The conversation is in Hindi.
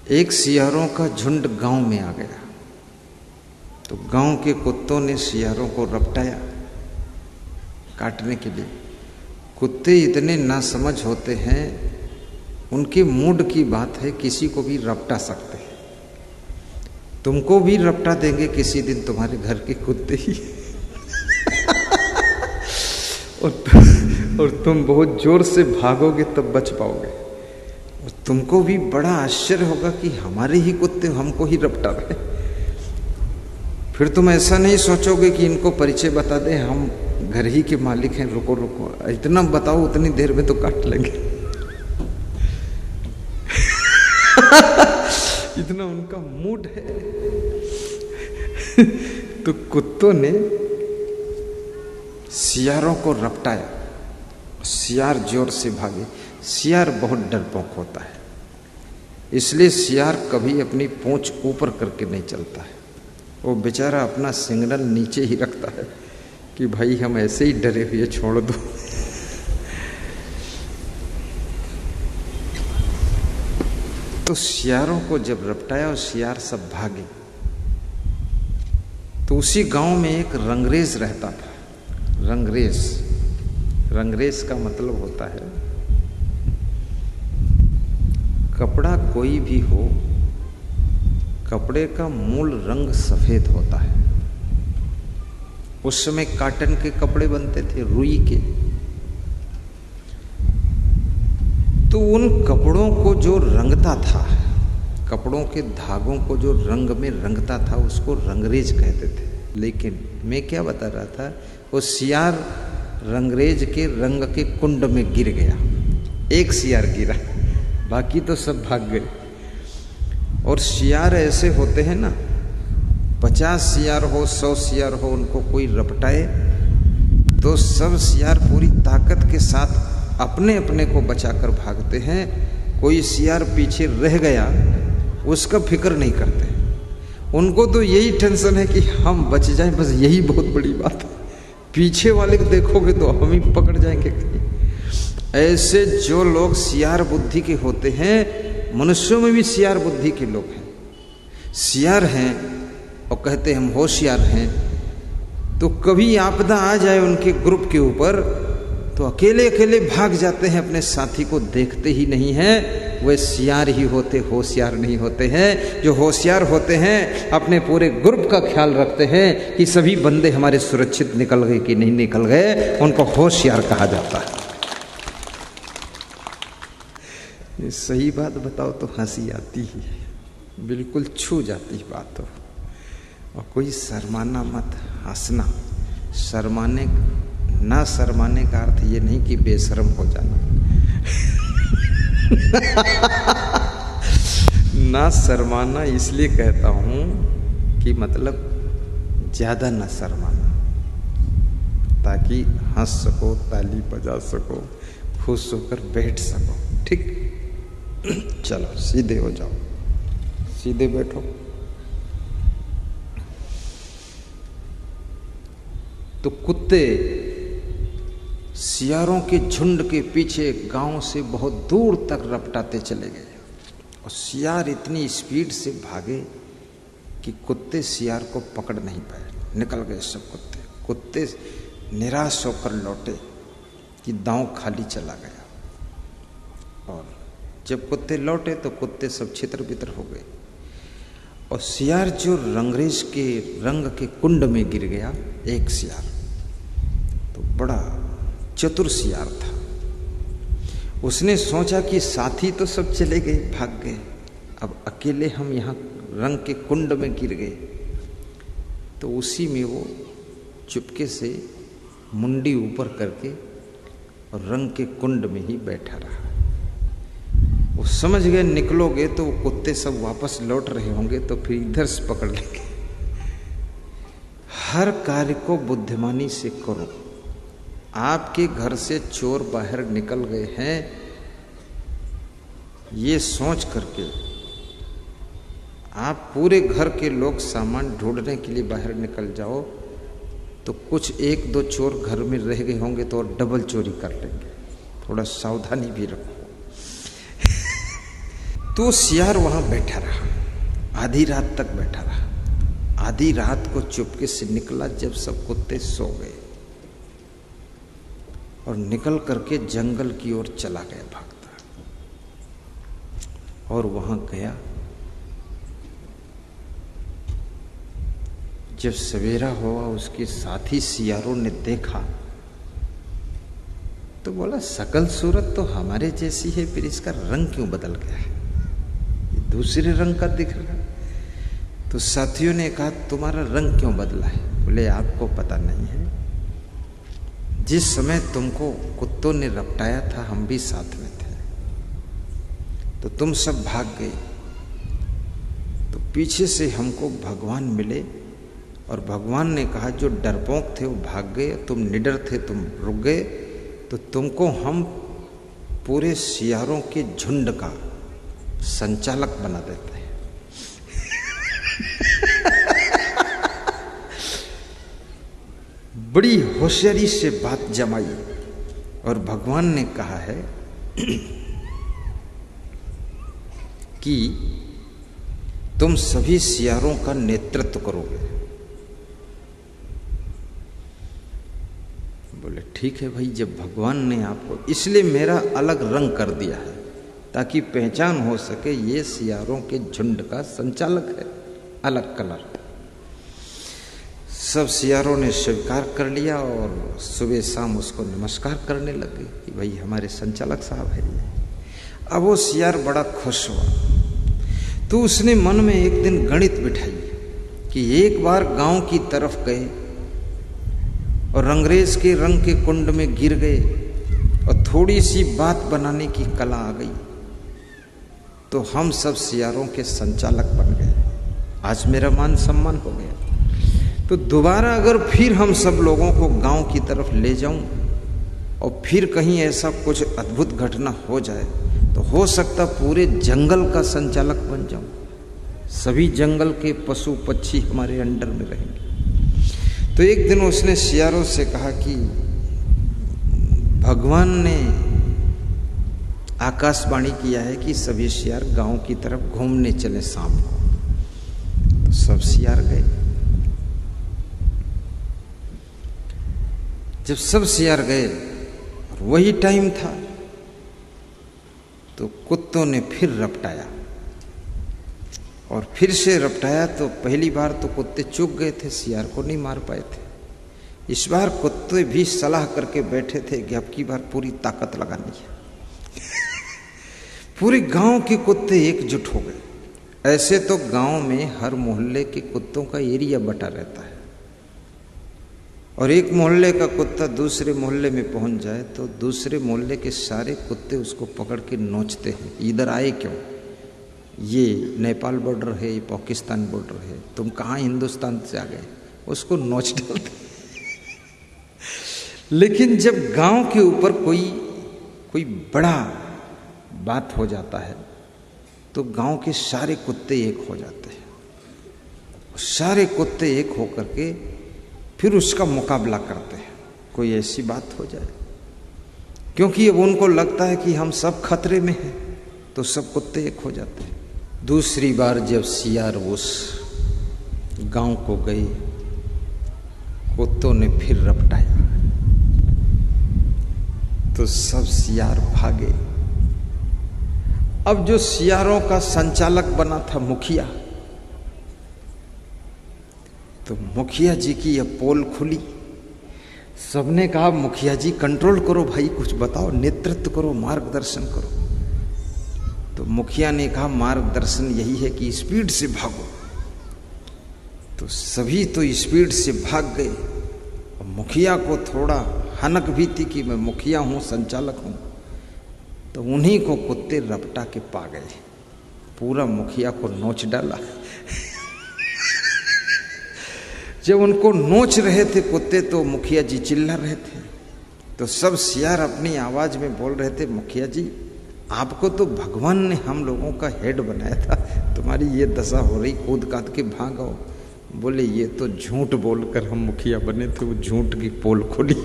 एक सियारों का झुंड गांव में आ गया, तो गांव के कुत्तों ने सियारों को रपटाया काटने के लिए। कुत्ते इतने नासमझ होते हैं, उनके मूड की बात है, किसी को भी रपटा सकते हैं। तुमको भी रपटा देंगे किसी दिन तुम्हारे घर के कुत्ते ही और तुम बहुत जोर से भागोगे तब बच पाओगे। और तुमको भी बड़ा आश्चर्य होगा कि हमारे ही कुत्ते हमको ही रपटा रहे। फिर तुम ऐसा नहीं सोचोगे कि इनको परिचय बता दें, हम घर ही के मालिक हैं, रुको रुको, इतना बताओ उतनी देर में तो काट लेंगे इतना उनका मूड है तो कुत्तों ने सियारों को रपटाया, सियार जोर से भागे। सियार बहुत डरपोक होता है, इसलिए सियार कभी अपनी पूंछ ऊपर करके नहीं चलता है। वो बेचारा अपना सिग्नल नीचे ही रखता है कि भाई हम ऐसे ही डरे हुए छोड़ दो तो सियारों को जब रपटाया और सियार सब भागे, तो उसी गांव में एक रंगरेज रहता था। रंगरेज का मतलब होता है कपड़ा कोई भी हो, कपड़े का मूल रंग सफेद होता है। उस समय कॉटन के कपड़े बनते थे, रुई के। तो उन कपड़ों को जो रंगता था, कपड़ों के धागों को जो रंग में रंगता था, उसको रंगरेज कहते थे। लेकिन मैं क्या बता रहा था, वो सियार रंगरेज के रंग के कुंड में गिर गया। एक सियार गिरा, बाकी तो सब भाग गए। और सियार ऐसे होते हैं ना, 50 सियार हो, 100 सियार हो, उनको कोई रपटाए तो सब सियार पूरी ताकत के साथ अपने अपने को बचाकर भागते हैं। कोई सियार पीछे रह गया उसका फिक्र नहीं करते। उनको तो यही टेंशन है कि हम बच जाएं, बस यही बहुत बड़ी बात है। पीछे वाले को देखोगे तो हम ही पकड़ जाएंगे कहीं। ऐसे जो लोग सियार बुद्धि के होते हैं, मनुष्यों में भी सियार बुद्धि के लोग हैं। सियार हैं और कहते हैं हम होशियार हैं, तो कभी आपदा आ जाए उनके ग्रुप के ऊपर तो अकेले अकेले भाग जाते हैं, अपने साथी को देखते ही नहीं हैं। वे सियार ही होते, होशियार नहीं होते हैं। जो होशियार होते हैं अपने पूरे ग्रुप का ख्याल रखते हैं कि सभी बंदे हमारे सुरक्षित निकल गए कि नहीं निकल गए, उनको होशियार कहा जाता है। ये सही बात बताओ तो हंसी आती ही है, बिल्कुल छू जाती है बात हो। और कोई शर्माना मत, हंसना। शर्माने ना शर्माने का अर्थ ये नहीं कि बेशर्म हो जाना ना शर्माना इसलिए कहता हूं कि मतलब ज्यादा ना शर्माना, ताकि हंस सको, ताली बजा सको, खुश होकर बैठ सको। ठीक, चलो सीधे हो जाओ, सीधे बैठो। तो कुत्ते सियारों के झुंड के पीछे गांव से बहुत दूर तक रपटाते चले गए। और सियार इतनी स्पीड से भागे कि कुत्ते सियार को पकड़ नहीं पाए, निकल गए सब कुत्ते। कुत्ते निराश होकर लौटे कि दांव खाली चला गया। और जब कुत्ते लौटे तो कुत्ते सब छितर बितर हो गए। और सियार जो रंगरेज के रंग के कुंड में गिर गया, एक सियार तो बड़ा चतुर सियार था। उसने सोचा कि साथी तो सब चले गए, भाग गए, अब अकेले हम यहाँ रंग के कुंड में गिर गए। तो उसी में वो चुपके से मुंडी ऊपर करके और रंग के कुंड में ही बैठा रहा। वो समझ गए निकलोगे तो वो कुत्ते सब वापस लौट रहे होंगे, तो फिर इधर से पकड़ लेंगे। हर कार्य को बुद्धिमानी से करो। आपके घर से चोर बाहर निकल गए हैं, ये सोच करके आप पूरे घर के लोग सामान ढूंढने के लिए बाहर निकल जाओ, तो कुछ एक दो चोर घर में रह गए होंगे तो और डबल चोरी कर लेंगे। थोड़ा सावधानी भी रखो। तो सियार वहां बैठा रहा, आधी रात तक बैठा रहा। आधी रात को चुपके से निकला जब सब कुत्ते सो गए, और निकल करके जंगल की ओर चला गया भागता। और वहां गया, जब सवेरा हुआ उसके साथी सियारों ने देखा तो बोला, सकल सूरत तो हमारे जैसी है, फिर इसका रंग क्यों बदल गया है, ये दूसरे रंग का दिख रहा है। तो साथियों ने कहा, तुम्हारा रंग क्यों बदला है? बोले, आपको पता नहीं है, जिस समय तुमको कुत्तों ने रपटाया था हम भी साथ में थे, तो तुम सब भाग गए, तो पीछे से हमको भगवान मिले और भगवान ने कहा जो डरपोक थे वो भाग गए, तुम निडर थे तुम रुक गए, तो तुमको हम पूरे सियारों के झुंड का संचालक बना देते हैं। बड़ी होशियारी से बात जमाई और भगवान ने कहा है कि तुम सभी सियारों का नेतृत्व करोगे। बोले, ठीक है भाई, जब भगवान ने आपको, इसलिए मेरा अलग रंग कर दिया है ताकि पहचान हो सके ये सियारों के झुंड का संचालक है, अलग कलर। सब सियारों ने स्वीकार कर लिया और सुबह शाम उसको नमस्कार करने लगे कि भाई हमारे संचालक साहब है ये। अब वो सियार बड़ा खुश हुआ, तो उसने मन में एक दिन गणित बिठाई कि एक बार गांव की तरफ गए और अंग्रेज के रंग के कुंड में गिर गए और थोड़ी सी बात बनाने की कला आ गई, तो हम सब सियारों के संचालक बन गए, आज मेरा मान सम्मान हो गया। तो दोबारा अगर फिर हम सब लोगों को गांव की तरफ ले जाऊं और फिर कहीं ऐसा कुछ अद्भुत घटना हो जाए तो हो सकता पूरे जंगल का संचालक बन जाऊं, सभी जंगल के पशु पक्षी हमारे अंडर में रहेंगे। तो एक दिन उसने सियारों से कहा कि भगवान ने आकाशवाणी किया है कि सभी सियार गांव की तरफ घूमने चले शाम को। तो सब सियार गए। जब सब सियार गए और वही टाइम था, तो कुत्तों ने फिर रपटाया और फिर से रपटाया। तो पहली बार तो कुत्ते चूक गए थे, सियार को नहीं मार पाए थे। इस बार कुत्ते भी सलाह करके बैठे थे कि अब की बार पूरी ताकत लगानी है। पूरे गांव के कुत्ते एकजुट हो गए। ऐसे तो गांव में हर मोहल्ले के कुत्तों का एरिया बटा रहता है, और एक मोहल्ले का कुत्ता दूसरे मोहल्ले में पहुंच जाए तो दूसरे मोहल्ले के सारे कुत्ते उसको पकड़ के नोचते हैं, इधर आए क्यों, ये नेपाल बॉर्डर है, ये पाकिस्तान बॉर्डर है, तुम कहाँ हिंदुस्तान से आ गए, उसको नोच डालते। लेकिन जब गांव के ऊपर कोई बड़ा बात हो जाता है तो गांव के सारे कुत्ते एक हो जाते हैं। सारे कुत्ते एक होकर के फिर उसका मुकाबला करते हैं, कोई ऐसी बात हो जाए, क्योंकि अब उनको लगता है कि हम सब खतरे में हैं, तो सब कुत्ते एक हो जाते हैं। दूसरी बार जब सियार उस गांव को गए, कुत्तों ने फिर रपटाया, तो सब सियार भागे। अब जो सियारों का संचालक बना था मुखिया, तो मुखिया जी की यह पोल खुली। सबने कहा मुखिया जी कंट्रोल करो भाई, कुछ बताओ, नेतृत्व करो, मार्गदर्शन करो। तो मुखिया ने कहा मार्गदर्शन यही है कि स्पीड से भागो। तो सभी तो स्पीड से भाग गए। और मुखिया को थोड़ा हनक भी थी कि मैं मुखिया हूं, संचालक हूं। तो उन्हीं को कुत्ते रपटा के पा गए, पूरा मुखिया को नोच डाला। जब उनको नोच रहे थे कुत्ते तो मुखिया जी चिल्ला रहे थे। तो सब सियार अपनी आवाज में बोल रहे थे, मुखिया जी आपको तो भगवान ने हम लोगों का हेड बनाया था, तुम्हारी ये दशा हो रही, कूद काद के भागो। बोले ये तो झूठ बोलकर हम मुखिया बने थे, वो झूठ की पोल खुली।